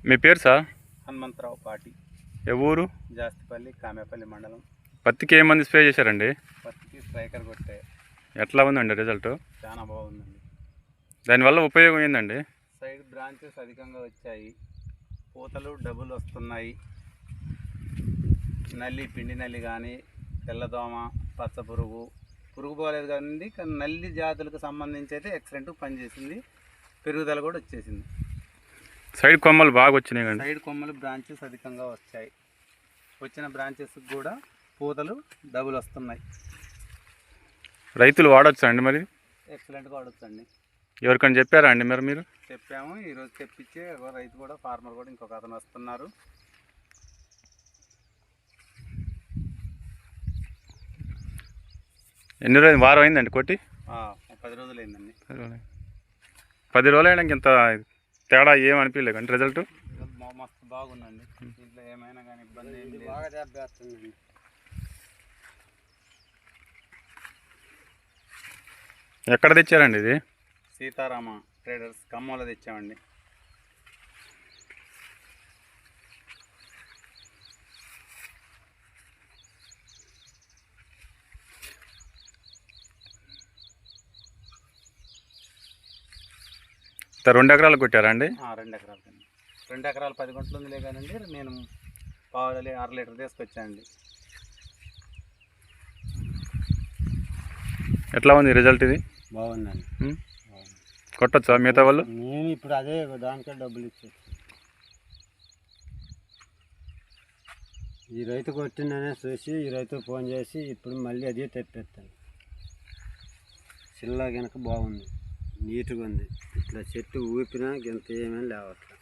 మీ పేరు సార్? హనుమంతరావు పాటి. ఏ ఊరు? జాస్తిపల్లి, కామేపల్లి మండలం. పత్తికి ఏ మంది స్ప్రే చేశారండి? పత్తికి స్ట్రైకర్ కొట్టే. ఎట్లా ఉందండి రిజల్ట్? చాలా బాగుందండి. దానివల్ల ఉపయోగం ఏందండి? సైడ్ బ్రాంచెస్ అధికంగా వచ్చాయి, పూతలు డబుల్ వస్తున్నాయి. నల్లి, పిండి నల్లి కానీ, తెల్లదోమ, పచ్చ పురుగు పోలేదు కానీ నల్లి జాతులకు సంబంధించి అయితే ఎక్సలెంట్ పనిచేసింది. పెరుగుదల కూడా వచ్చేసింది. సైడ్ కొమ్మలు బాగా వచ్చినాయి కండి. సైడ్ కొమ్మలు బ్రాంచెస్ అధికంగా వచ్చాయి. వచ్చిన బ్రాంచెస్ కూడా పూతలు డబుల్ వస్తున్నాయి. రైతులు వాడచ్చా అండి మరి? ఎక్సలెంట్గా వాడచ్చండి. ఎవరికైనా చెప్పారా అండి మరి మీరు? చెప్పాము. ఈరోజు తెప్పించే రైతు కూడా, ఫార్మర్ కూడా ఇంకొక అతను వస్తున్నారు. ఎన్ని రోజులు, వారం అయిందండి కొట్టి? 10 రోజులు అయిందండి. 10 రోజులు అయినాక ఇంత తేడా ఏమనిపించలేదు కానీ రిజల్ట్ మస్తు బాగుందండి. ఇంట్లో ఏమైనా కానీ ఇబ్బంది ఏం లేదు. బాగా దెబ్బేస్తుందండి. ఎక్కడ తెచ్చారండి ఇది? సీతారామ ట్రేడర్స్ ఖమ్మంలో తెచ్చామండి. ఇంత 2 ఎకరాలు కొట్టారా అండి? 2 ఎకరాలు కండి. 2 ఎకరాలు 10 గుంటలు ఉంది లేకానండి. నేను పావు 6 లీటర్ తీసుకొచ్చానండి. ఎట్లా ఉంది రిజల్ట్? ఇది బాగుందండి. కొట్టచ్చా మిగతా వాళ్ళు? నేను ఇప్పుడు అదే దానికే డబ్బులు ఇచ్చేసి ఈ రైతు కొట్టిందనే చూసి ఈ రైతు ఫోన్ చేసి ఇప్పుడు మళ్ళీ అదే తెప్పిస్తాను. చిల్ల కనుక బాగుంది, నీట్గా ఉంది. ఇట్లా చెట్టు ఊపినా ఇంత ఏమీ లేవట్లేదు.